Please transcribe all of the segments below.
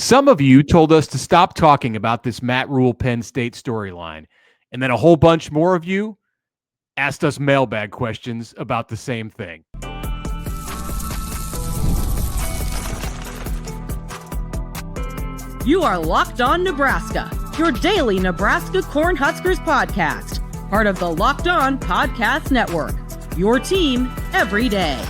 Some of you told us to stop talking about this Matt Rhule Penn State storyline, and then a whole bunch more of you asked us mailbag questions about the same thing. You are Locked On Nebraska, your daily Nebraska Cornhuskers podcast, part of the Locked On Podcast Network, your team every day.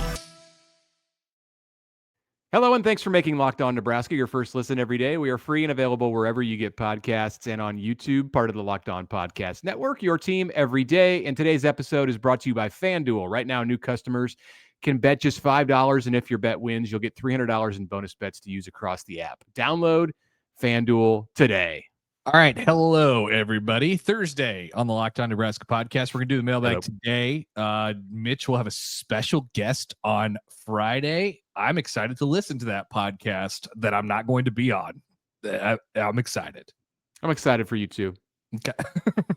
Hello, and thanks for making Locked On Nebraska your first listen every day. We are free and available wherever you get podcasts and on YouTube, part of the Locked On Podcast Network, your team every day. And today's episode is brought to you by FanDuel. Right now, new customers can bet just $5, and if your bet wins, you'll get $300 in bonus bets to use across the app. Download FanDuel today. All right. Hello, everybody. Thursday on the Locked On Nebraska podcast. We're going to do the mailbag today. Mitch will have a special guest on Friday. I'm excited to listen to that podcast that I'm not going to be on. I'm excited. I'm excited for you too. Okay.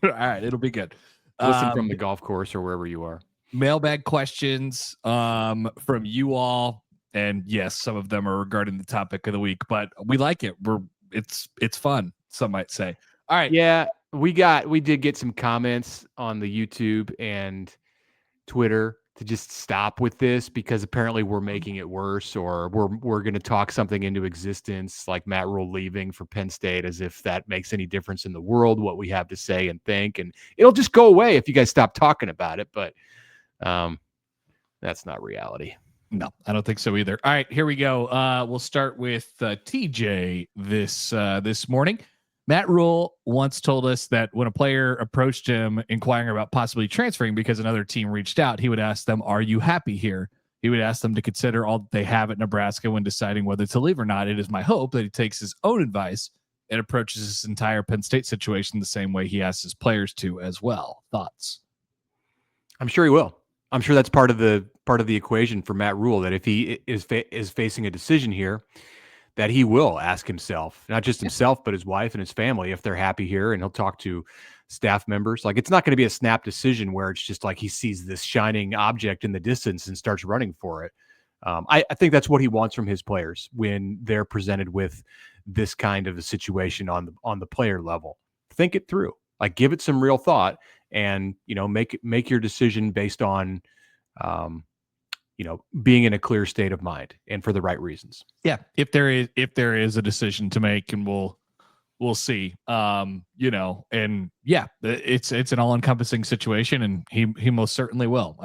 All right. It'll be good. Listen from the golf course or wherever you are. Mailbag questions from you all. And yes, some of them are regarding the topic of the week, but we like it. It's fun, some might say. All right. Yeah, we did get some comments on the YouTube and Twitter to just stop with this because apparently we're making it worse, or we're going to talk something into existence like Matt Rhule leaving for Penn State, as if that makes any difference in the world, what we have to say and think, and it'll just go away if you guys stop talking about it. But that's not reality. No, I don't think so either. All right, here we go. We'll start with TJ this morning. Matt Rhule once told us that when a player approached him inquiring about possibly transferring because another team reached out, he would ask them, "Are you happy here?" He would ask them to consider all that they have at Nebraska when deciding whether to leave or not. It is my hope that he takes his own advice and approaches this entire Penn State situation the same way he asks his players to as well. Thoughts? I'm sure he will. I'm sure that's part of the equation for Matt Rhule, that if he is facing a decision here, that he will ask himself, not just himself, but his wife and his family, if they're happy here, and he'll talk to staff members. Like, it's not going to be a snap decision where it's just like he sees this shining object in the distance and starts running for it. I think that's what he wants from his players when they're presented with this kind of a situation on the player level. Think it through, like give it some real thought, and make your decision based on being in a clear state of mind and for the right reasons. Yeah. If there is a decision to make, and we'll see, and yeah, it's an all encompassing situation, and he most certainly will.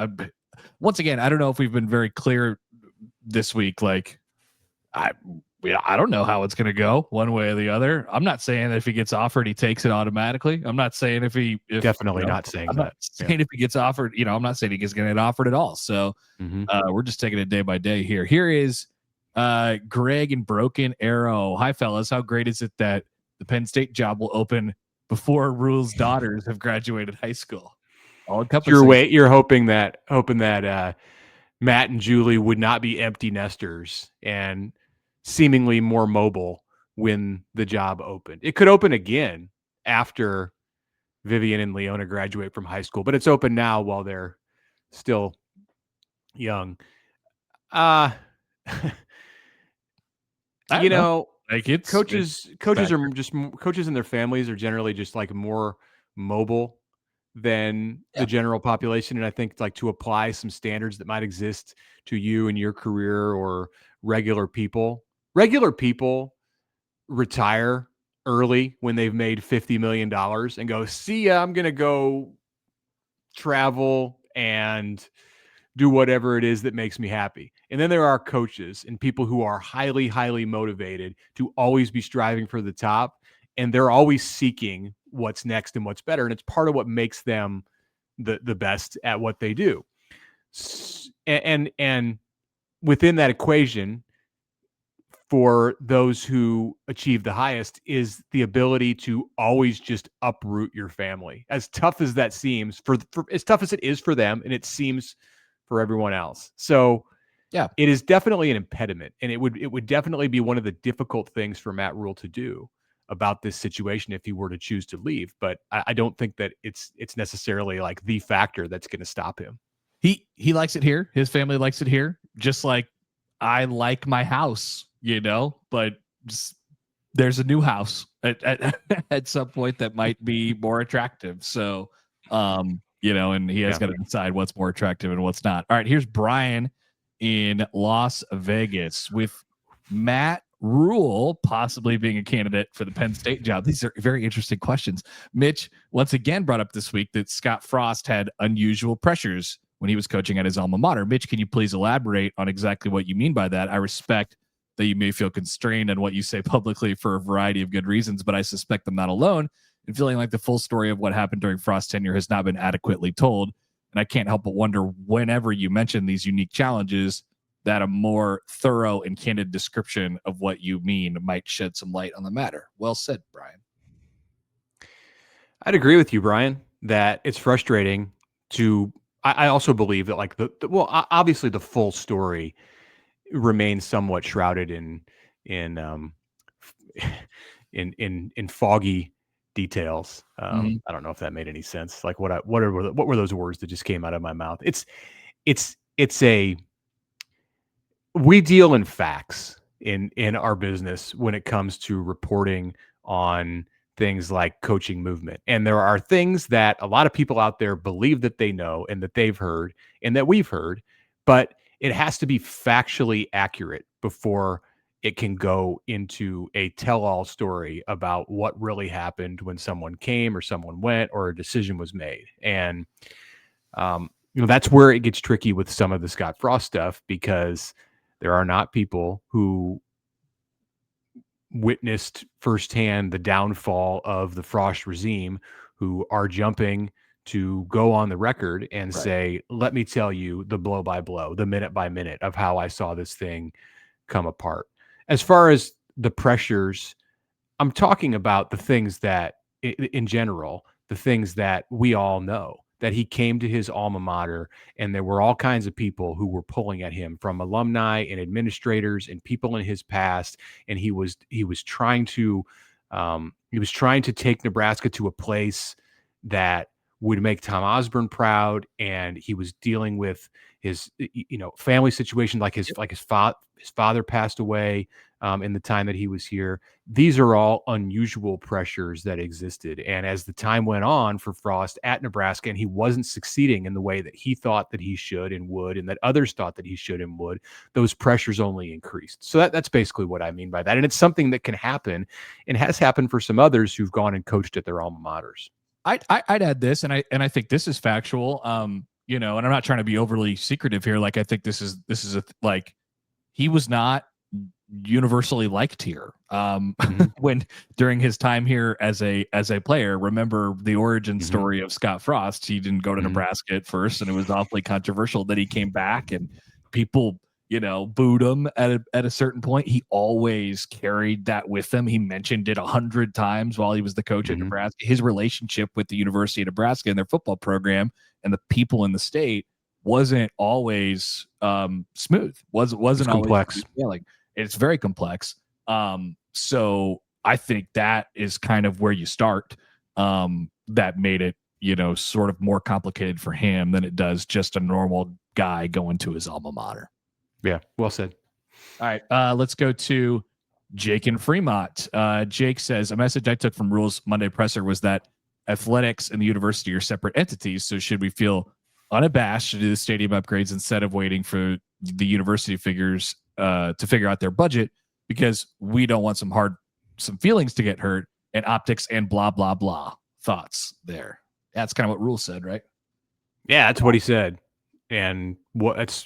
Once again, I don't know if we've been very clear this week. Like, I don't know how it's going to go one way or the other. I'm not saying that if he gets offered, he takes it automatically. I'm not saying if definitely not saying I'm that. Not saying if he gets offered, I'm not saying he's going to get offered at all. So we're just taking it day by day here. Here is Greg in Broken Arrow. Hi, fellas. How great is it that the Penn State job will open before Rhule's daughters have graduated high school? All encompassing. You're hoping that Matt and Julie would not be empty nesters and seemingly more mobile when the job opened. It could open again after Vivian and Leona graduate from high school, but it's open now while they're still young. Coaches and their families are generally just like more mobile than the general population. And I think like to apply some standards that might exist to you and your career or regular people retire early when they've made $50 million and go, see ya, I'm going to go travel and do whatever it is that makes me happy. And then there are coaches and people who are highly, highly motivated to always be striving for the top. And they're always seeking what's next and what's better. And it's part of what makes them the best at what they do. And within that equation, for those who achieve the highest, is the ability to always just uproot your family. As tough as that seems, for as tough as it is for them, and it seems for everyone else. So yeah, it is definitely an impediment, and it would definitely be one of the difficult things for Matt Rhule to do about this situation if he were to choose to leave. But I don't think that it's necessarily like the factor that's going to stop him. He likes it here. His family likes it here. Just like I like my house, but just there's a new house at some point that might be more attractive. So, and he has got to decide what's more attractive and what's not. All right, here's Brian in Las Vegas with Matt Rhule possibly being a candidate for the Penn State job. These are very interesting questions. Mitch once again brought up this week that Scott Frost had unusual pressures when he was coaching at his alma mater. Mitch, can you please elaborate on exactly what you mean by that? I respect that you may feel constrained on what you say publicly for a variety of good reasons, but I suspect I'm not alone in feeling like the full story of what happened during Frost's tenure has not been adequately told. And I can't help but wonder, whenever you mention these unique challenges, that a more thorough and candid description of what you mean might shed some light on the matter. Well said, Brian. I'd agree with you, Brian, that it's frustrating to. I also believe that, like, obviously the full story remains somewhat shrouded in foggy details. I don't know if that made any sense. Like, what were those words that just came out of my mouth? We deal in facts in our business when it comes to reporting on things like coaching movement. And there are things that a lot of people out there believe that they know and that they've heard and that we've heard, but it has to be factually accurate before it can go into a tell-all story about what really happened when someone came or someone went or a decision was made. And, that's where it gets tricky with some of the Scott Frost stuff, because there are not people who witnessed firsthand the downfall of the Frost regime who are jumping to go on the record and say, let me tell you the blow by blow, the minute by minute of how I saw this thing come apart. As far as the pressures, I'm talking about the things that, in general, the things that we all know, that he came to his alma mater and there were all kinds of people who were pulling at him, from alumni and administrators and people in his past. And he was trying to take Nebraska to a place that would make Tom Osborne proud. And he was dealing with his, family situation, like his father passed away in the time that he was here. These are all unusual pressures that existed. And as the time went on for Frost at Nebraska, and he wasn't succeeding in the way that he thought that he should and would, and that others thought that he should and would, those pressures only increased. So that's basically what I mean by that. And it's something that can happen and has happened for some others who've gone and coached at their alma maters. I'd add this, and I think this is factual. And I'm not trying to be overly secretive here. Like, I think this is he was not universally liked here when during his time here as a player. Remember the origin story of Scott Frost. He didn't go to Nebraska at first, and it was awfully controversial. That he came back and people booed him at a certain point. He always carried that with him. He mentioned it 100 times while he was the coach at Nebraska. His relationship with the University of Nebraska and their football program and the people in the state wasn't always smooth. Wasn't always complex. It's very complex. So I think that is kind of where you start. That made it, sort of more complicated for him than it does just a normal guy going to his alma mater. Yeah, well said. All right, let's go to Jake in Fremont. Jake says, a message I took from Rhule's Monday presser was that athletics and the university are separate entities. So should we feel unabashed to do the stadium upgrades instead of waiting for the university figures to figure out their budget, because we don't want some feelings to get hurt and optics and blah, blah, blah. Thoughts there. That's kind of what Rhule said, right? Yeah, that's what he said. And that's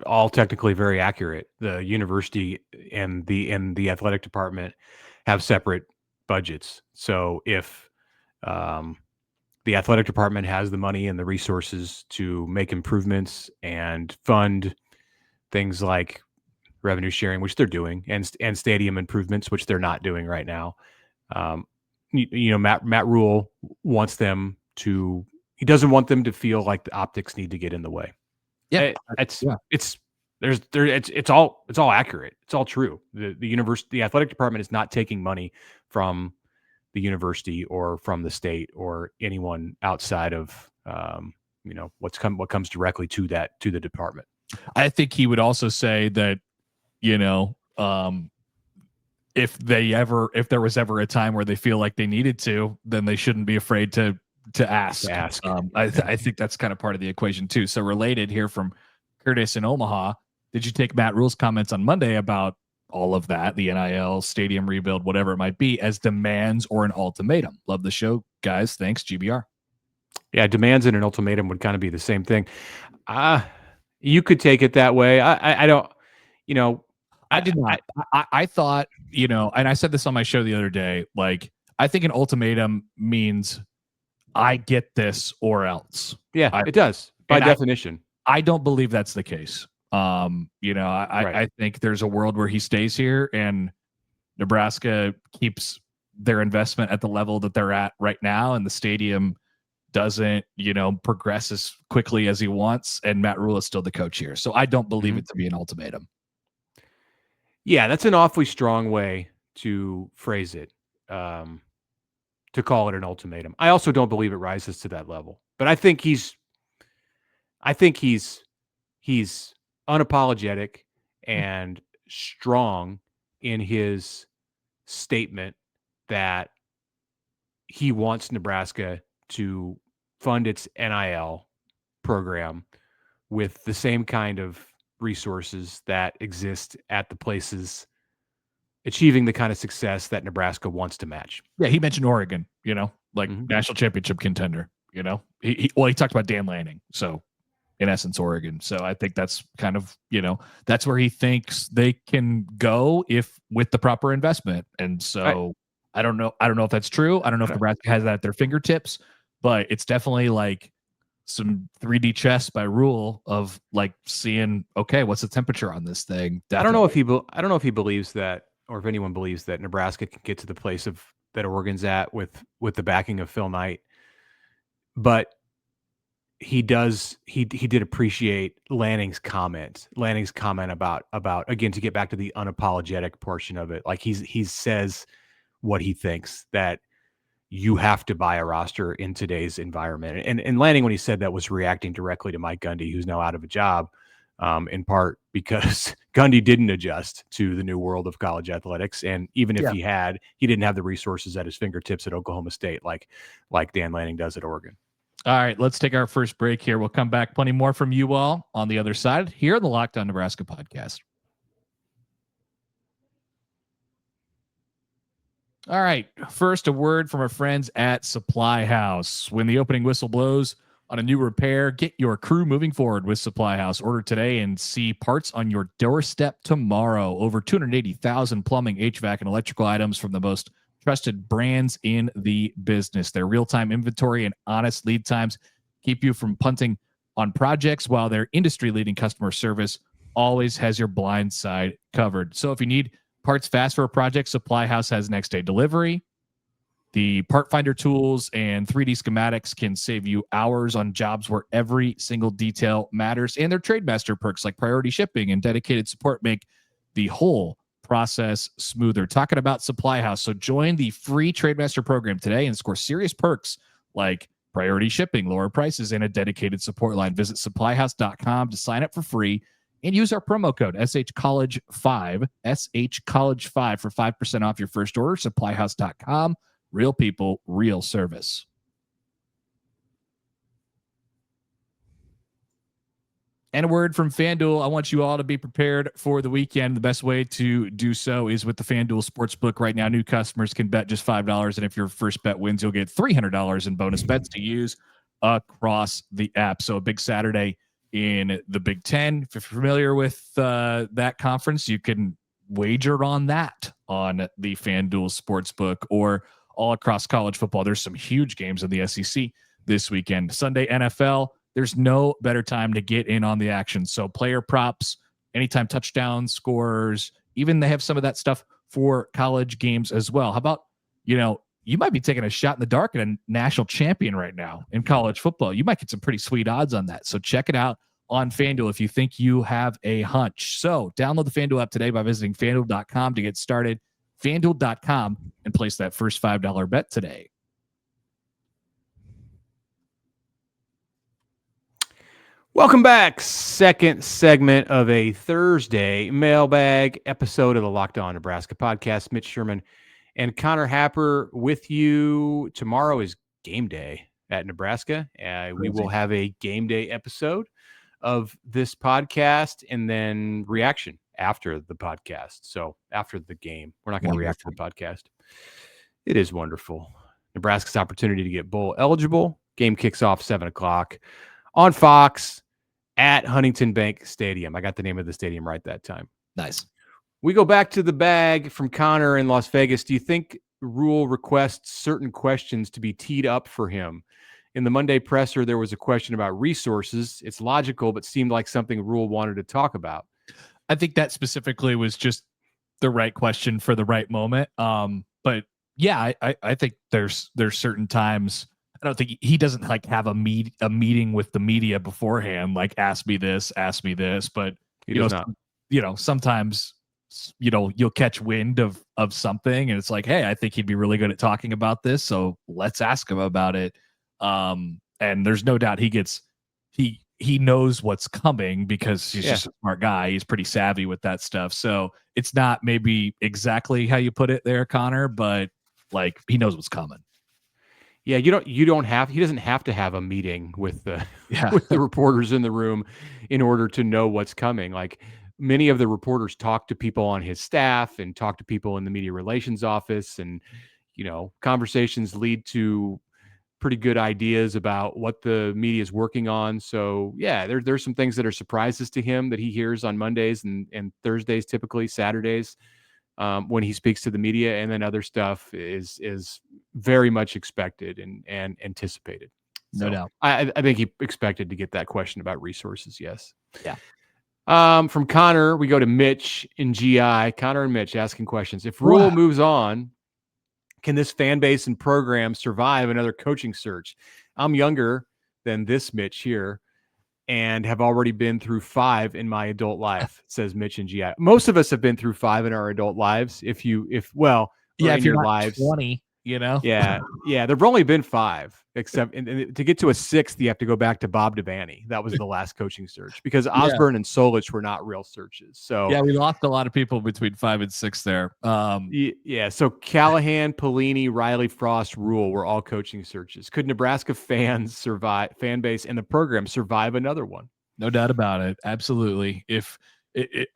all technically very accurate. The university and the athletic department have separate budgets. So if the athletic department has the money and the resources to make improvements and fund things like revenue sharing, which they're doing, and stadium improvements, which they're not doing right now. Matt Rhule wants them to. He doesn't want them to feel like the optics need to get in the way. Yeah, it's all accurate. It's all true. The athletic department is not taking money from the university or from the state or anyone outside of what comes directly to the department. I think he would also say that if there was ever a time where they feel like they needed to, then they shouldn't be afraid to ask. I think that's kind of part of the equation too. So related here from Curtis in Omaha, did you take Matt Rhule's comments on Monday about all of that, the NIL, stadium rebuild, whatever it might be, as demands or an ultimatum? Love the show, guys. Thanks, GBR. Yeah, demands and an ultimatum would kind of be the same thing. You could take it that way. I don't, I did not. I thought, and I said this on my show the other day, like, I think an ultimatum means I get this or else. Yeah, it does by definition. I don't believe that's the case. I think there's a world where he stays here and Nebraska keeps their investment at the level that they're at right now, and the stadium doesn't, progress as quickly as he wants, and Matt Rhule is still the coach here. So I don't believe it to be an ultimatum. Yeah, that's an awfully strong way to phrase it, to call it an ultimatum. I also don't believe it rises to that level, but I think he's unapologetic and strong in his statement that he wants Nebraska to fund its NIL program with the same kind of resources that exist at the places achieving the kind of success that Nebraska wants to match. Yeah, he mentioned Oregon, national championship contender, he talked about Dan Lanning. So in essence, Oregon. So I think that's kind of, that's where he thinks they can go if with the proper investment. And so I don't know if that's true. I don't know if Nebraska has that at their fingertips, but it's definitely like some 3D chess by Rhule of like seeing, okay, what's the temperature on this thing? Definitely. I don't know if he believes that, or if anyone believes that Nebraska can get to the place that Oregon's at with the backing of Phil Knight. But he did appreciate Lanning's comment about, again, to get back to the unapologetic portion of it. Like he says what he thinks, that you have to buy a roster in today's environment. And Lanning, when he said that, was reacting directly to Mike Gundy, who's now out of a job, in part because Gundy didn't adjust to the new world of college athletics. And even if he didn't have the resources at his fingertips at Oklahoma State, like Dan Lanning does at Oregon. All right, let's take our first break here. We'll come back. Plenty more from you all on the other side here on the Locked On Nebraska podcast. All right, first, a word from our friends at SupplyHouse. When the opening whistle blows on a new repair, get your crew moving forward with SupplyHouse. Order today and see parts on your doorstep tomorrow. Over 280,000 plumbing, HVAC, and electrical items from the most trusted brands in the business. Their real-time inventory and honest lead times keep you from punting on projects, while their industry-leading customer service always has your blind side covered. So if you need parts fast for a project, SupplyHouse has next-day delivery. The part finder tools and 3D schematics can save you hours on jobs where every single detail matters. And their Trademaster perks like priority shipping and dedicated support make the whole process smoother. Talking about SupplyHouse. So join the free Trademaster program today and score serious perks like priority shipping, lower prices, and a dedicated support line. Visit supplyhouse.com to sign up for free and use our promo code SHCollege5, SHCollege5 for 5% off your first order. Supplyhouse.com. Real people, real service. And a word from FanDuel. I want you all to be prepared for the weekend. The best way to do so is with the FanDuel Sportsbook. Right now, new customers can bet just $5, and if your first bet wins, you'll get $300 in bonus bets to use across the app. So a big Saturday in the Big Ten. If you're familiar with that conference, you can wager on that on the FanDuel Sportsbook, or all across college football. There's some huge games in the SEC this weekend. Sunday, NFL. There's no better time to get in on the action. So player props, anytime touchdown scores, even they have some of that stuff for college games as well. How about, you might be taking a shot in the dark at a national champion right now in college football. You might get some pretty sweet odds on that. So check it out on FanDuel if you think you have a hunch. So download the FanDuel app today by visiting FanDuel.com to get started. FanDuel.com and place that first $5 bet today. Welcome back. Second segment of a Thursday mailbag episode of the Locked On Nebraska podcast. Mitch Sherman and Connor Happer with you. Tomorrow is game day at Nebraska. We will have a game day episode of this podcast and then reaction after the podcast. So after the game, we're not going to react to the podcast. It is wonderful. Nebraska's opportunity to get bowl eligible. Game kicks off 7:00 on Fox at Huntington Bank Stadium. I got the name of the stadium right that time. Nice. We go back to the bag from Connor in Las Vegas. Do you think Rhule requests certain questions to be teed up for him? In the Monday presser, there was a question about resources. It's logical, but seemed like something Rhule wanted to talk about. I think that specifically was just the right question for the right moment. But yeah, I think there's certain times. I don't think he doesn't like have a meeting with the media beforehand, like ask me this, but sometimes you'll catch wind of something and it's like, hey, I think he'd be really good at talking about this, so let's ask him about it. And there's no doubt he knows what's coming because he's just a smart guy. He's pretty savvy with that stuff. So it's not maybe exactly how you put it there, Connor, but like he knows what's coming. Yeah, he doesn't have to have a meeting with the with the reporters in the room in order to know what's coming. Like many of the reporters talk to people on his staff and talk to people in the media relations office, and conversations lead to pretty good ideas about what the media is working on. So yeah, there's some things that are surprises to him that he hears on Mondays and Thursdays, typically Saturdays. When he speaks to the media, and then other stuff is very much expected and anticipated. No doubt. I think he expected to get that question about resources. Yes. Yeah. From Connor, we go to Mitch in GI. Connor and Mitch asking questions. If Rhule moves on, can this fan base and program survive another coaching search? I'm younger than this Mitch here, and have already been through 5 in my adult life, says Mitch and GI. Most of us have been through 5 in our adult lives. If you're in your not lives, 20, Yeah. There've only been 5, except and to get to a 6th, you have to go back to Bob Devaney. That was the last coaching search because Osborne and Solich were not real searches. So we lost a lot of people between 5 and 6 there. So Callahan, Pelini, Riley, Frost, Rhule were all coaching searches. Could Nebraska fan base and the program survive another one? No doubt about it. Absolutely. If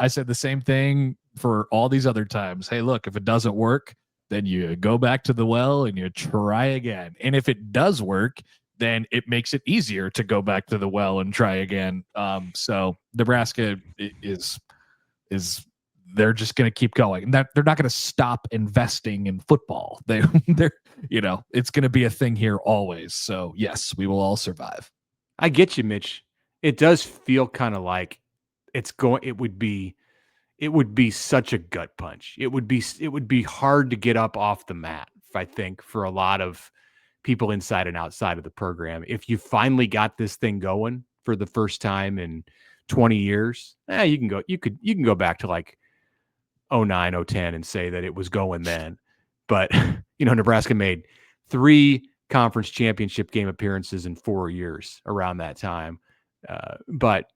I said the same thing for all these other times. Hey, look, if it doesn't work, then you go back to the well and you try again. And if it does work, then it makes it easier to go back to the well and try again. So Nebraska is they're just going to keep going. They're not going to stop investing in football. They're it's going to be a thing here always. So yes, we will all survive. I get you, Mitch. It does feel kind of like it would be such a gut punch. It would be hard to get up off the mat, I think, for a lot of people inside and outside of the program. If you finally got this thing going for the first time in 20 years, you can go back to like 09, 010 and say that it was going then. But Nebraska made 3 conference championship game appearances in 4 years around that time. But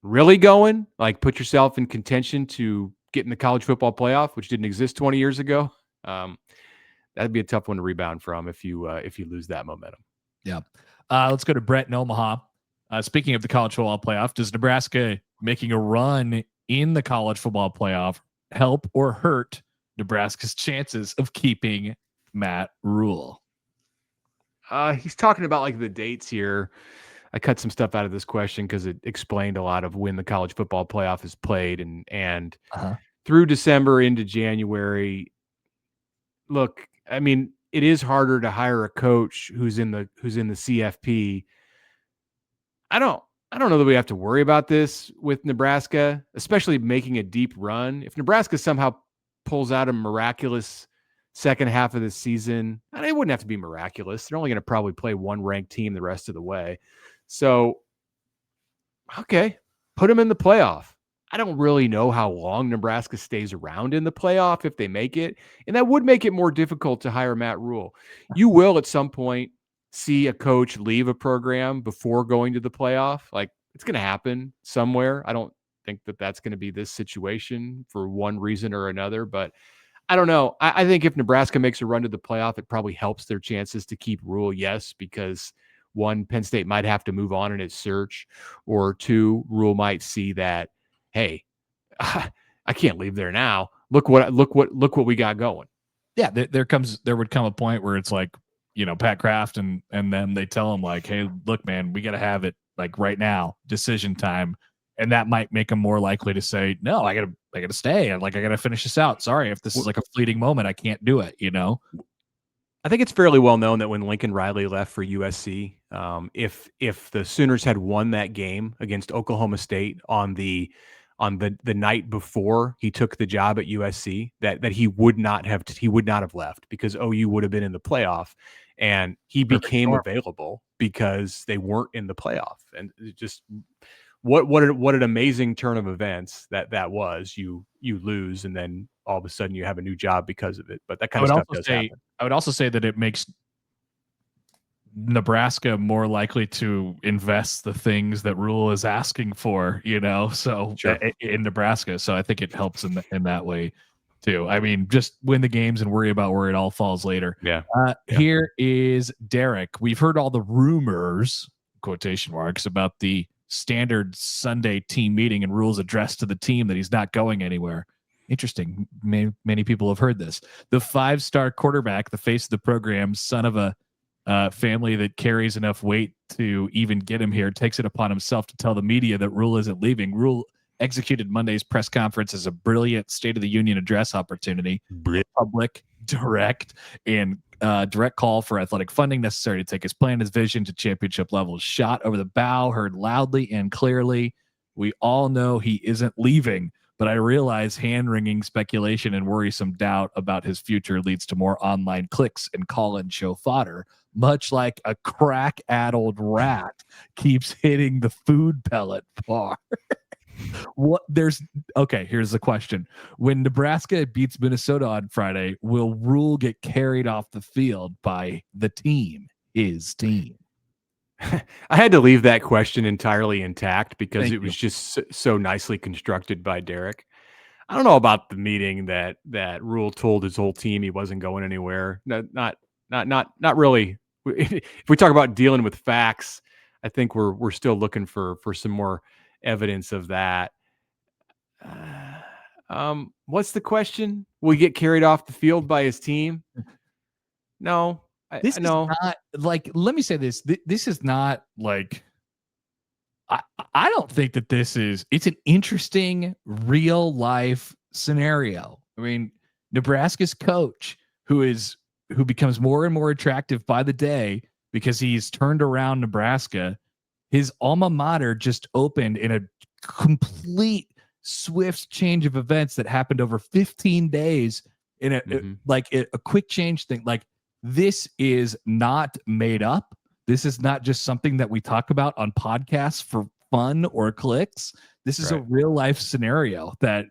really going, like put yourself in contention to get in the college football playoff, which didn't exist 20 years ago. That'd be a tough one to rebound from if you lose that momentum. Yeah. Let's go to Brett in Omaha. Speaking of the college football playoff, does Nebraska making a run in the college football playoff help or hurt Nebraska's chances of keeping Matt Rhule? He's talking about like the dates here. I cut some stuff out of this question because it explained a lot of when the college football playoff is played and through December into January. Look, I mean, it is harder to hire a coach who's in the CFP. I don't know that we have to worry about this with Nebraska, especially making a deep run. If Nebraska somehow pulls out a miraculous second half of the season, and it wouldn't have to be miraculous. They're only going to probably play one ranked team the rest of the way. So, okay, put them in the playoff. I don't really know how long Nebraska stays around in the playoff if they make it, and that would make it more difficult to hire Matt Rhule. You will at some point see a coach leave a program before going to the playoff. Like It's going to happen somewhere. I don't think that that's going to be this situation for one reason or another, but I don't know. I think if Nebraska makes a run to the playoff, it probably helps their chances to keep Rhule. Yes, because one, Penn State might have to move on in its search, or two, Rhule might see that, hey, I can't leave there now. Look what we got going. Yeah, there would come a point where it's like, Pat Kraft and then they tell him like, hey, look, man, we got to have it like right now, decision time. And that might make him more likely to say, no, I gotta stay. I gotta finish this out. Sorry, if this is like a fleeting moment, I can't do it. I think it's fairly well known that when Lincoln Riley left for USC, if the Sooners had won that game against Oklahoma State on the night before he took the job at USC, that he would not have left, because OU would have been in the playoff, and he became available because they weren't in the playoff. And it just what an amazing turn of events that was. You lose, and then all of a sudden you have a new job because of it. But that kind of stuff does happen. I would also say that it makes Nebraska more likely to invest the things that Rhule is asking for, so sure. In Nebraska. So I think it helps in that way too. I mean, just win the games and worry about where it all falls later. Yeah. Here is Derek. We've heard all the rumors, quotation marks, about the standard Sunday team meeting and Rhule's address to the team that he's not going anywhere. Interesting. Many people have heard this. The 5-star quarterback, the face of the program, son of a family that carries enough weight to even get him here, takes it upon himself to tell the media that Rhule isn't leaving. Rhule executed Monday's press conference as a brilliant State of the Union address opportunity. Public, direct, and direct call for athletic funding necessary to take his plan, his vision to championship levels. Shot over the bow, heard loudly and clearly. We all know he isn't leaving, but I realize hand-wringing speculation and worrisome doubt about his future leads to more online clicks and call-in show fodder, much like a crack-addled rat keeps hitting the food pellet bar. Here's the question. When Nebraska beats Minnesota on Friday, will Rhule get carried off the field by the team, his team? I had to leave that question entirely intact because it was just so nicely constructed by Derek. I don't know about the meeting that Rhule told his whole team he wasn't going anywhere. Not really. If we talk about dealing with facts, I think we're still looking for some more evidence of that. What's the question? Will he get carried off the field by his team? No. This is not like, let me say this. This is not like, I don't think that it's an interesting real life scenario. I mean, Nebraska's coach, who becomes more and more attractive by the day because he's turned around Nebraska, his alma mater just opened in a complete swift change of events that happened over 15 days in a quick change thing. Like, this is not made up. This is not just something that we talk about on podcasts for fun or clicks. This is a real life scenario that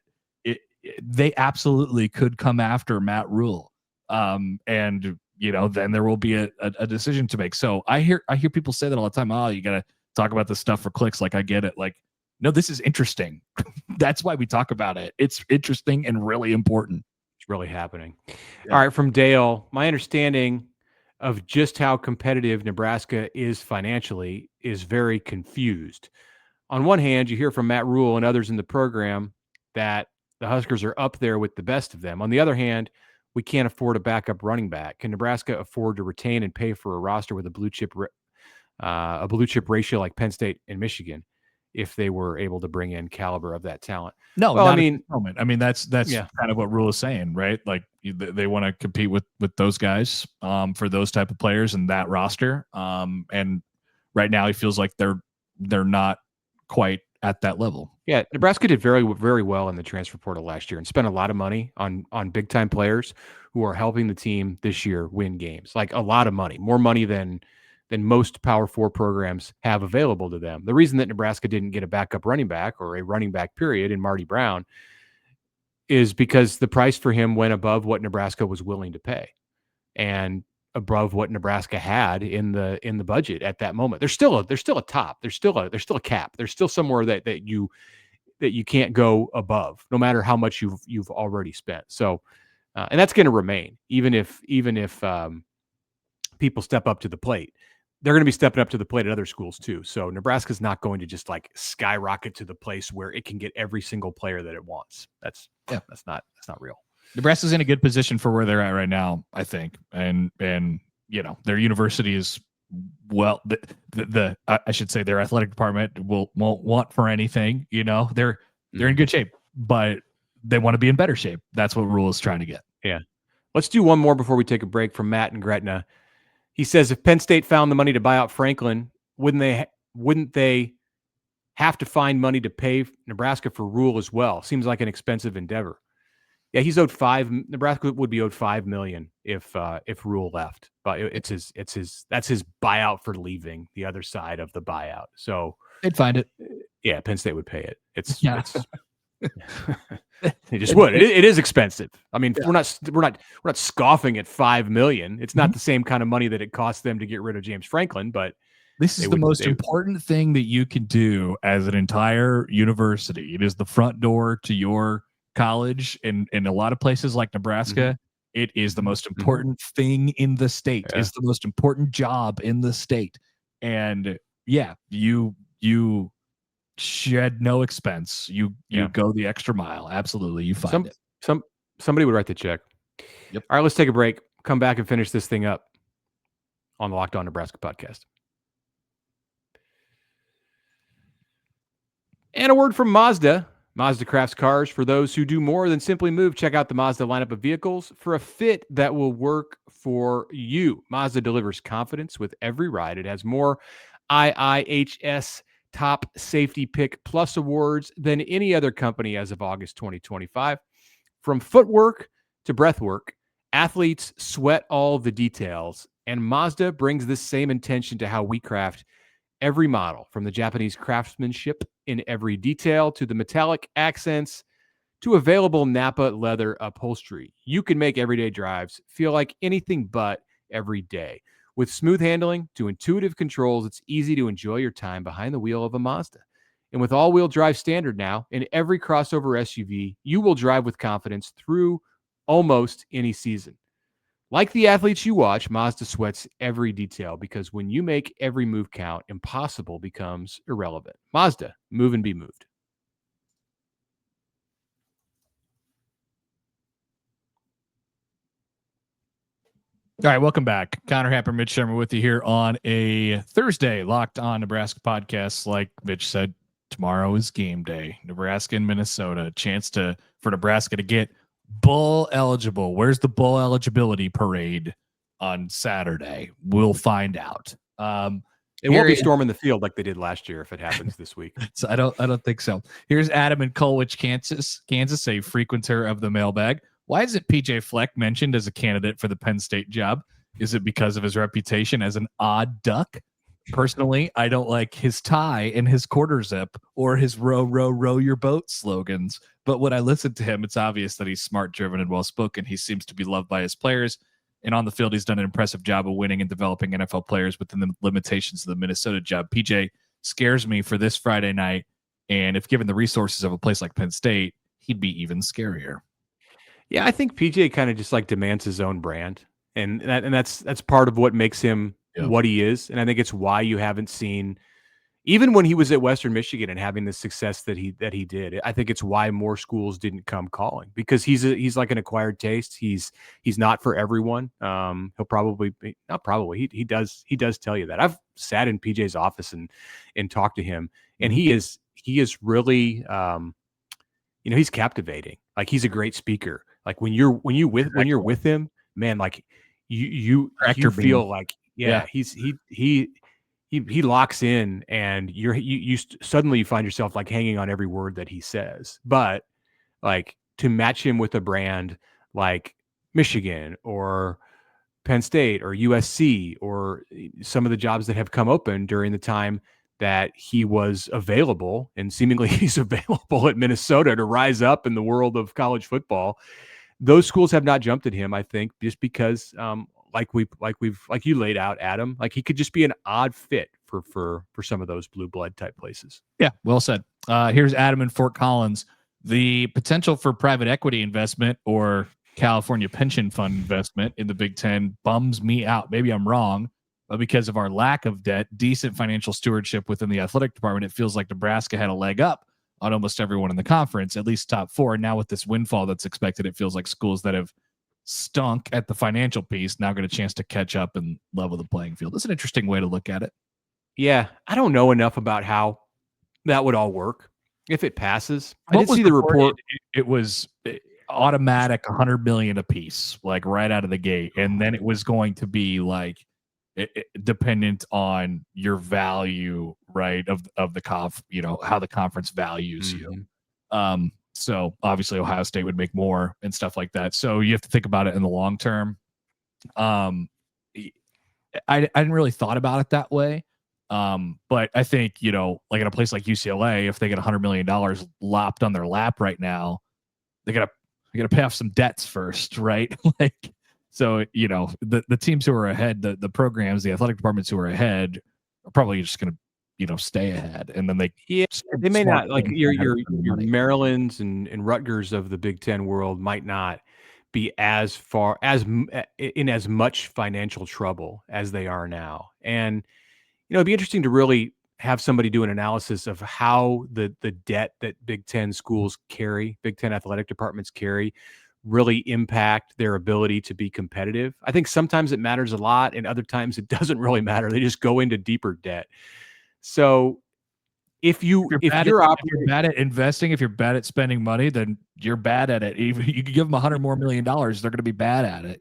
they absolutely could come after Matt Rhule. And then there will be a decision to make. So I hear people say that all the time. Oh, you got to talk about this stuff for clicks. Like, I get it. Like, no, this is interesting. That's why we talk about it. It's interesting and really important. It's really happening. Yeah. All right. From Dale, my understanding of just how competitive Nebraska is financially is very confused. On one hand, you hear from Matt Rhule and others in the program that the Huskers are up there with the best of them. On the other hand, we can't afford a backup running back. Can Nebraska afford to retain and pay for a roster with a blue chip ratio like Penn State and Michigan if they were able to bring in caliber of that talent? No, well, I mean, that's kind of what Rhule is saying, right? Like, they want to compete with those guys for those type of players and that roster. And right now he feels like they're not quite at that level. Yeah, Nebraska did very, very well in the transfer portal last year and spent a lot of money on big time players who are helping the team this year win games. Like, a lot of money, more money than most Power 4 programs have available to them. The reason that Nebraska didn't get a backup running back or a running back period in Marty Brown is because the price for him went above what Nebraska was willing to pay. And above what Nebraska had in the budget at that moment. There's still a top. There's still a cap. There's still somewhere that you can't go above, no matter how much you've already spent. So, and that's going to remain, even if people step up to the plate. They're going to be stepping up to the plate at other schools too. So Nebraska's not going to just like skyrocket to the place where it can get every single player that it wants. That's not real. Nebraska's in a good position for where they're at right now, I think. And their university is, well, I should say their athletic department won't want for anything. They're in good shape, but they want to be in better shape. That's what Rhule is trying to get. Yeah. Let's do one more before we take a break from Matt and Gretna. He says, if Penn State found the money to buy out Franklin, wouldn't they have to find money to pay Nebraska for Rhule as well? Seems like an expensive endeavor. Yeah, he's owed Nebraska would be owed $5 million if Rhule left, but that's his buyout for leaving, the other side of the buyout. So they'd find it. Yeah, Penn State would pay it. It's they just would. It is expensive. I mean, we're not scoffing at $5 million. It's not the same kind of money that it costs them to get rid of James Franklin, but this is the most important thing that you can do as an entire university. It is the front door to your college, and in a lot of places like Nebraska, it is the most important thing in the state. It's the most important job in the state. And you shed no expense. You go the extra mile. Absolutely. You find it. Somebody would write the check. Yep. All right, let's take a break. Come back and finish this thing up on the Locked On Nebraska podcast. And a word from Mazda. Mazda crafts cars for those who do more than simply move. Check out the Mazda lineup of vehicles for a fit that will work for you. Mazda delivers confidence with every ride. It has more IIHS Top Safety Pick Plus awards than any other company as of August 2025. From footwork to breathwork, athletes sweat all the details, and Mazda brings this same intention to how we craft every model, from the Japanese craftsmanship in every detail to the metallic accents to available Napa leather upholstery. You can make everyday drives feel like anything but every day. With smooth handling to intuitive controls, it's easy to enjoy your time behind the wheel of a Mazda. And with all-wheel drive standard now, in every crossover SUV, you will drive with confidence through almost any season. Like the athletes you watch, Mazda sweats every detail, because when you make every move count, impossible becomes irrelevant. Mazda, move and be moved. All right, welcome back. Connor Happer, Mitch Sherman with you here on a Thursday Locked On Nebraska podcast. Like Mitch said, tomorrow is game day. Nebraska and Minnesota. A chance for Nebraska to get bowl eligible. Where's the bowl eligibility parade on Saturday? We'll find out. It won't be storming the field like they did last year if it happens this week. So I don't think so. Here's Adam in Colwich, Kansas, a frequenter of the mailbag. Why isn't PJ Fleck mentioned as a candidate for the Penn State job? Is it because of his reputation as an odd duck? Personally, I don't like his tie and his quarter zip or his row, row, row your boat slogans. But when I listen to him, it's obvious that he's smart, driven, and well-spoken. He seems to be loved by his players. And on the field, he's done an impressive job of winning and developing NFL players within the limitations of the Minnesota job. PJ scares me for this Friday night. And if given the resources of a place like Penn State, he'd be even scarier. Yeah, I think PJ kind of just like demands his own brand. And that's part of what makes him what he is. And I think it's why you haven't seen, even when he was at Western Michigan and having the success that he did, I think it's why more schools didn't come calling, because he's like an acquired taste. He's not for everyone. He'll probably be, not probably, he does tell you that. I've sat in PJ's office and talked to him, and he is really, he's captivating. Like, he's a great speaker. Like when you're with him, man, like you feel like, he locks in, and you suddenly find yourself like hanging on every word that he says. But like, to match him with a brand like Michigan or Penn State or USC or some of the jobs that have come open during the time that he was available, and seemingly he's available at Minnesota to rise up in the world of college football, those schools have not jumped at him, I think, just because like you laid out, Adam. Like he could just be an odd fit for some of those blue blood type places. Yeah, well said. Here's Adam in Fort Collins. The potential for private equity investment or California pension fund investment in the Big Ten bums me out. Maybe I'm wrong, but because of our lack of debt, decent financial stewardship within the athletic department, it feels like Nebraska had a leg up on almost everyone in the conference, at least top 4. And now with this windfall that's expected, it feels like schools that have stunk at the financial piece now get a chance to catch up and level the playing field. That's an interesting way to look at it. Yeah, I don't know enough about how that would all work if it passes. I did see the report. It was automatic 100 million a piece, like right out of the gate, and then it was going to be like dependent on your value, right, of the how the conference values you. So obviously Ohio State would make more and stuff like that. So you have to think about it in the long term. I didn't really thought about it that way. But I think, like in a place like UCLA, if they get $100 million lopped on their lap right now, they gotta pay off some debts first, right? So the teams who are ahead, the programs, the athletic departments who are ahead are probably just gonna, stay ahead, and then they may not, like your Marylands and Rutgers of the Big Ten world might not be as far as in as much financial trouble as they are now. And it'd be interesting to really have somebody do an analysis of how the debt that Big Ten schools carry, Big Ten athletic departments carry, really impact their ability to be competitive. I think sometimes it matters a lot, and other times it doesn't really matter. They just go into deeper debt. So if you're bad at investing, if you're bad at spending money, then you're bad at it. Even you could give them $100 million more, they're going to be bad at it.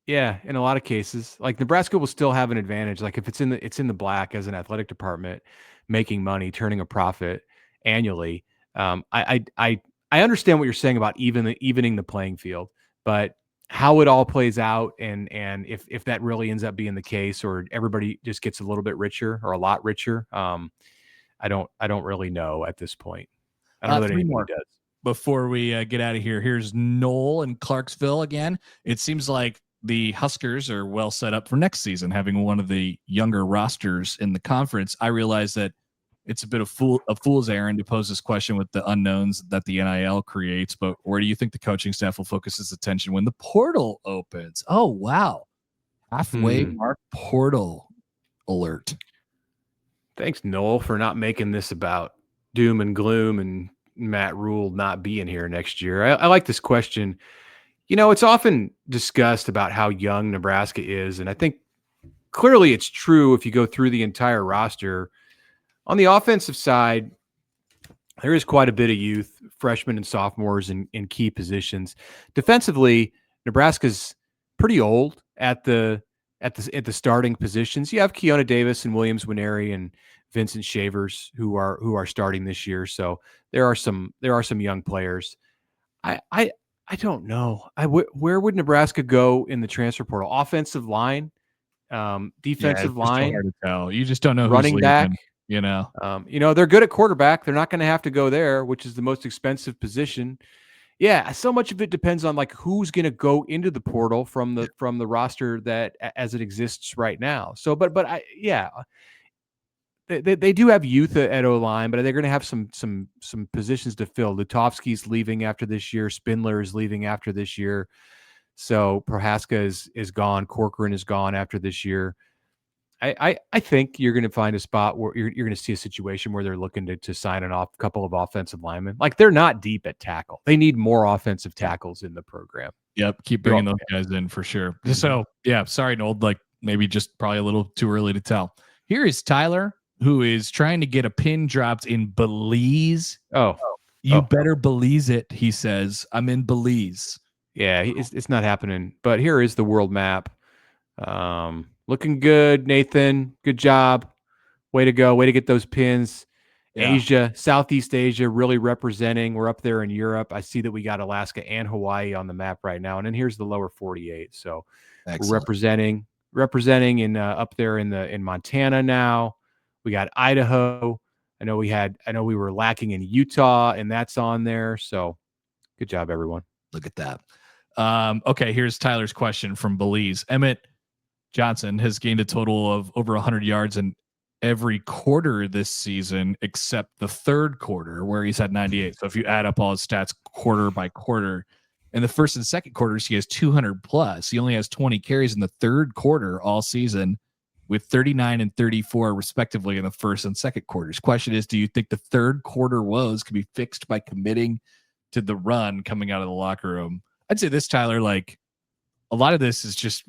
Yeah, in a lot of cases, like Nebraska will still have an advantage. Like if it's in the black as an athletic department, making money, turning a profit annually. I understand what you're saying about evening the playing field, but how it all plays out and if that really ends up being the case, or everybody just gets a little bit richer or a lot richer, I don't really know at this point. I don't know that anybody does. Before we get out of here, here's Noel in Clarksville again. It seems like the Huskers are well set up for next season, having one of the younger rosters in the conference. I realize that it's a bit of a fool's errand to pose this question with the unknowns that the NIL creates, but where do you think the coaching staff will focus its attention when the portal opens? Oh, wow. Halfway mark portal alert. Thanks, Noel, for not making this about doom and gloom and Matt Rhule not being here next year. I like this question. It's often discussed about how young Nebraska is, and I think clearly it's true if you go through the entire roster. On the offensive side, there is quite a bit of youth, freshmen and sophomores in key positions. Defensively, Nebraska's pretty old at the starting positions. You have Keona Davis and Williams Winery and Vincent Shavers who are starting this year. So there are some young players. I don't know. Where would Nebraska go in the transfer portal? Offensive line, defensive line. Hard to tell. You just don't know. Running back. They're good at quarterback. They're not going to have to go there, which is the most expensive position. Yeah, so much of it depends on like who's going to go into the portal from the roster that as it exists right now. So, they do have youth at O-line, but they're going to have some positions to fill. Lutovsky's leaving after this year. Spindler is leaving after this year. So Prohaska is gone. Corcoran is gone after this year. I think you're going to find a spot where you're going to see a situation where they're looking to sign a couple of offensive linemen. Like they're not deep at tackle. They need more offensive tackles in the program. Yep. Keep bringing those guys in for sure. Mm-hmm. So yeah, sorry, Noel, like maybe just probably a little too early to tell. Here is Tyler, who is trying to get a pin dropped in Belize. You better Belize it, he says. I'm in Belize. Yeah, it's not happening. But here is the world map. Looking good, Nathan. Good job. Way to go. Way to get those pins. Yeah. Asia, Southeast Asia, really representing. We're up there in Europe. I see that we got Alaska and Hawaii on the map right now. And then here's the lower 48. So excellent. We're representing in up there in Montana now. We got Idaho. I know we were lacking in Utah, and that's on there. So good job, everyone. Look at that. Okay, here's Tyler's question from Belize. Emmett Johnson has gained a total of over 100 yards in every quarter this season, except the third quarter where he's had 98. So if you add up all his stats quarter by quarter, in the first and second quarters, he has 200 plus. He only has 20 carries in the third quarter all season, with 39 and 34 respectively in the first and second quarters. Question is, do you think the third quarter woes can be fixed by committing to the run coming out of the locker room? I'd say this, Tyler, like a lot of this is just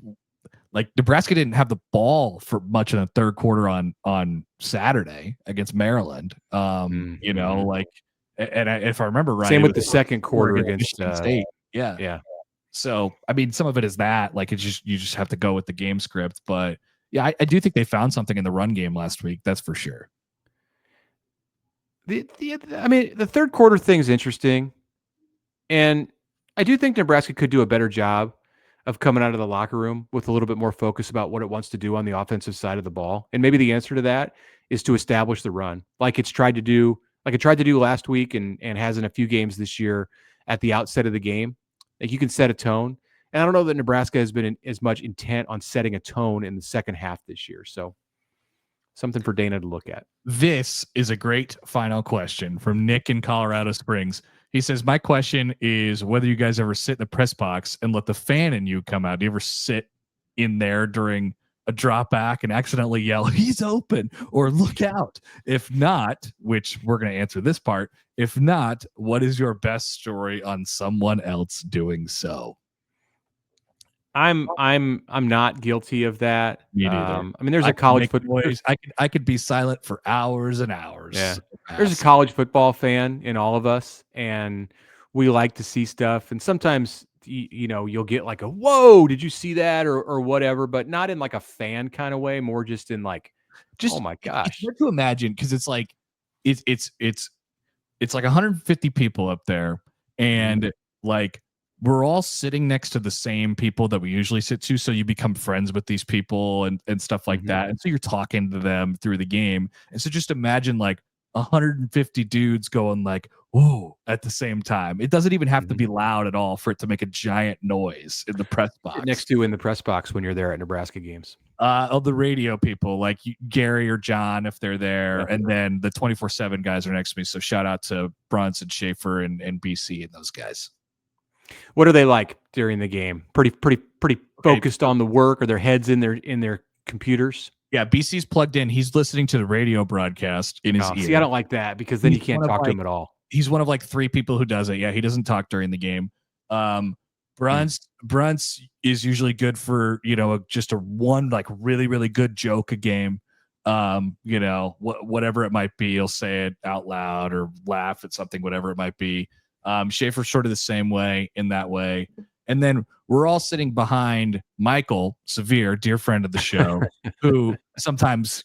like Nebraska didn't have the ball for much in the third quarter on Saturday against Maryland. You know, like, and if I remember right, same with the second quarter against Michigan State. Yeah. Yeah. So, I mean, some of it is that, like, it's just, you just have to go with the game script. But yeah, I do think they found something in the run game last week. That's for sure. I mean, the third quarter thing is interesting. And I do think Nebraska could do a better job of coming out of the locker room with a little bit more focus about what it wants to do on the offensive side of the ball. And maybe the answer to that is to establish the run, like it tried to do last week and has in a few games this year at the outset of the game. Like, you can set a tone. And I don't know that Nebraska has been as much intent on setting a tone in the second half this year. So something for Dana to look at. This is a great final question from Nick in Colorado Springs. He says, my question is whether you guys ever sit in the press box and let the fan in you come out. Do you ever sit in there during a drop back and accidentally yell, he's open, or look out? If not, which we're going to answer this part. If not, what is your best story on someone else doing so? I'm not guilty of that. Me neither. I mean, there's a college football. I could be silent for hours and hours. Yeah. There's a college football fan in all of us, and we like to see stuff. And sometimes, you know, you'll get like a, whoa, did you see that? Or whatever, but not in like a fan kind of way, more just in like, oh my gosh. It's hard to imagine, because it's like, it's like 150 people up there, and like, we're all sitting next to the same people that we usually sit to. So you become friends with these people and stuff like that. And so you're talking to them through the game. And so just imagine like 150 dudes going like, whoa, at the same time. It doesn't even have to be loud at all for it to make a giant noise in the press box. Next to in the press box when you're there at Nebraska games. Of the radio people like Gary or John, if they're there. And then the 24/7 guys are next to me. So shout out to Bruns and Schaefer and BC and those guys. What are they like during the game? Pretty focused on the work, or their heads in their computers? Yeah, BC's plugged in. He's listening to the radio broadcast in his ear. See, I don't like that, because then you can't talk to him at all. He's one of like 3 people who does it. Yeah, he doesn't talk during the game. Bruns is usually good for, you know, just a one like really, really good joke a game. You know, whatever it might be, he'll say it out loud or laugh at something, whatever it might be. Schaefer's sort of the same way in that way. And then we're all sitting behind Michael Severe, dear friend of the show, who sometimes,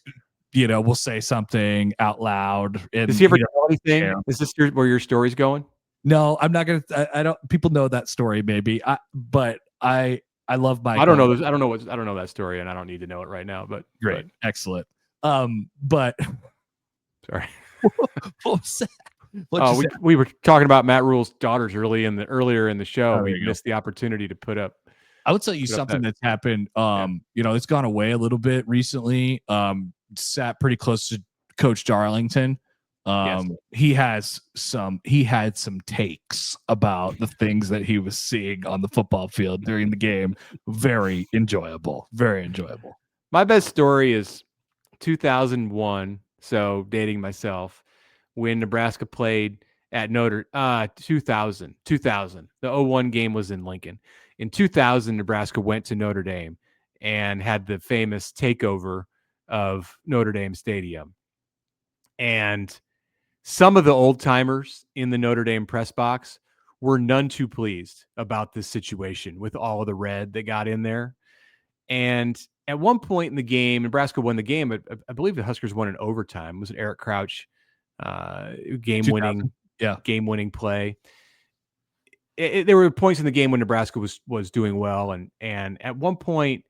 you know, will say something out loud. And, does he ever tell anything? Yeah. Is this where your story's going? No, I'm not going to, I don't, people know that story maybe, but I love Michael. I don't know that story, and I don't need to know it right now, but great. Excellent. But sorry. What was that? We were talking about Matt Rhule's daughters earlier in the show. We missed the opportunity to put up. I would tell you something that's happened. You know, it's gone away a little bit recently. Sat pretty close to Coach Darlington. Yes. He had some takes about the things that he was seeing on the football field during the game. Very enjoyable. Very enjoyable. My best story is 2001. So dating myself. When Nebraska played at 2000. The 01 game was in Lincoln. In 2000, Nebraska went to Notre Dame and had the famous takeover of Notre Dame Stadium. And some of the old timers in the Notre Dame press box were none too pleased about this situation with all of the red that got in there. And at one point in the game, Nebraska won the game. I believe the Huskers won in overtime. It was an Eric Crouch game-winning play. There were points in the game when Nebraska was doing well, and at one point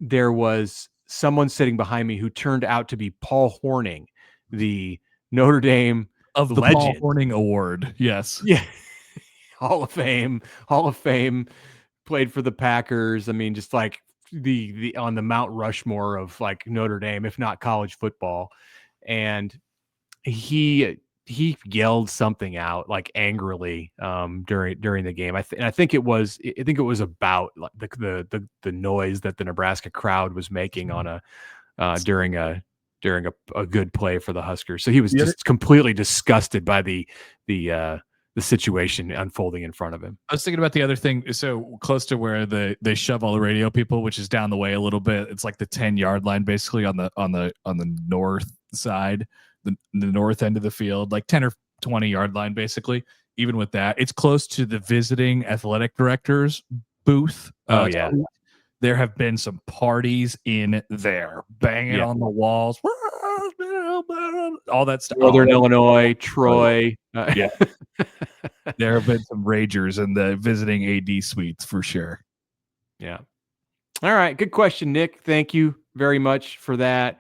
there was someone sitting behind me who turned out to be Paul Horning, the Notre Dame of the legend. Paul Horning Award. Yes, yeah, Hall of Fame played for the Packers. I mean, just like the on the Mount Rushmore of like Notre Dame, if not college football. And he yelled something out like angrily during the game. I think it was about like the noise that the Nebraska crowd was making on a during a good play for the Huskers. So he was just completely disgusted by the situation unfolding in front of him. I was thinking about the other thing. So close to where they shove all the radio people, which is down the way a little bit. It's like the 10-yard line, basically on the north side, the north end of the field, like 10 or 20-yard line, basically. Even with that, it's close to the visiting athletic director's booth. There have been some parties in there, banging on the walls, all that stuff. Northern Illinois, Troy. Yeah. There have been some ragers in the visiting AD suites for sure. Yeah. All right. Good question, Nick. Thank you very much for that.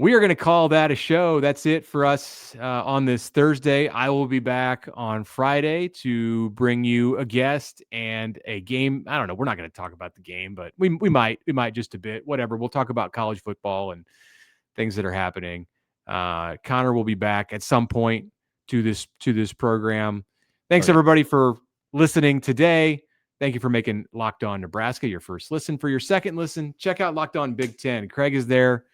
We are going to call that a show. That's it for us on this Thursday. I will be back on Friday to bring you a guest and a game. I don't know. We're not going to talk about the game, but we might just a bit. Whatever. We'll talk about college football and things that are happening. Connor will be back at some point to this program. Thanks everybody for listening today. Thank you for making Locked On Nebraska your first listen. For your second listen, check out Locked On Big Ten. Craig is there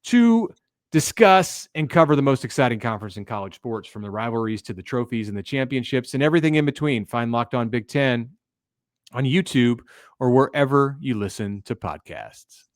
to discuss and cover the most exciting conference in college sports, from the rivalries to the trophies and the championships and everything in between. Find Locked On Big Ten on YouTube or wherever you listen to podcasts.